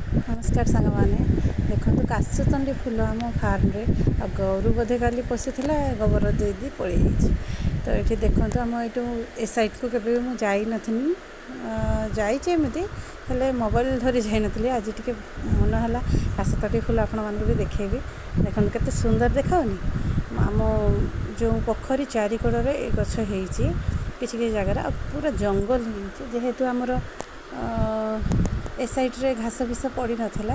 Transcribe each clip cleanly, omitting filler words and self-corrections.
नमस्कार सांग मैंने देखो काशतंडी फूल आम फार्म रे आ गोरु बोधे काली पशिला गोबर दे दी पड़े तो ये देखो आम यू ए साइड को केवे मुझे जाई जामती हेल्ले मोबाइल धरी जाइनी आज टे मन है काशतंडी फूल आपण मान भी देखेबी देखो केते सुंदर देखाऊनी आम जो पोखरी चारिकड़े ये गछ हो किसी जगार पूरा जंगल जेहेतु आमर ए साइड रे घास भिस पड़ नाला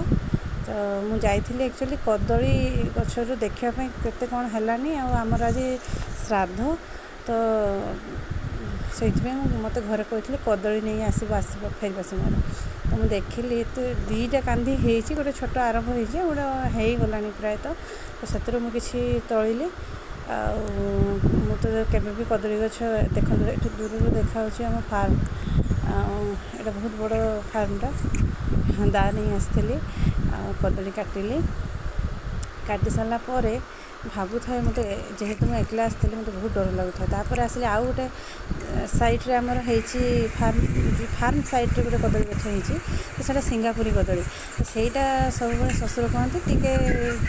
तो मुझे एक्चुअली कदली गचर देखापी केते कौन है आमर आज श्राद्ध तो से मत घर कहते कदली नहीं आसब आसब फेर समय तो मुझे देखिली तो दीटा कांदी गोटे छोट आरंभ हो गोटे हो गला प्रायतः तो से मुझे तोली मु तो केवे भी कदली गछ देखो ये दूर देखा आम फार्म यहाँ बहुत बड़ फार्मटा दा नहीं आसती कदली काटिली काटी सारा भावु था मत जेहेतु मुझे एकला आसती मत बहुत डर लगुता तापर आसिले आउ गोटे साइड्रे आमर फार्म साइड्रे गोटे कदली गछ होती तो सैटा सिंगापुरी कदली तो सहीटा सब शशुर कहते टी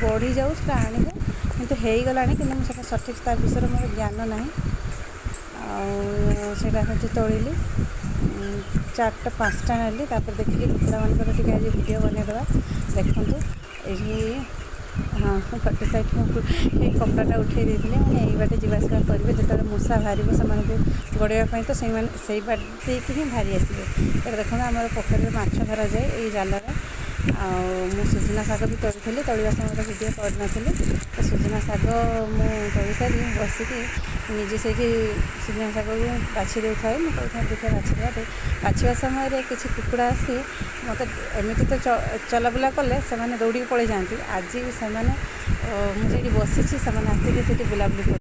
बढ़ी जाऊ आने कितु हो गला कि मुझे सठिक ता विषय मोर ज्ञान ना आटा तोली 4टा 5टा नाली देखिए कुकुड़ा मानकर आज वीडियो बनईदे देखूँ ये हाँ फटे साइड कपड़ाटा उठे देते मैंने यही बाटे जावासवा करेंगे जो मूषा बाहर से गड़ाई तो से बाटे ही बाहरी आसवे देखो आम पोखरी में माछ धरा जाए ये जालर मु सुजना शाग भी तोड़ी तोड़ा समय वीडियो करनी तो सुजना शाग मुड़ी सारी बसिकी निजे से सुजना शाग को बाछी दे था मुझे देखिए बाछा बाछा समय किसी कुकुड़ा आसी मत एमती तो चलाबुला कले से दौड़ी पड़े जाती आज से मुझे बसी से आसिक बुलाबुली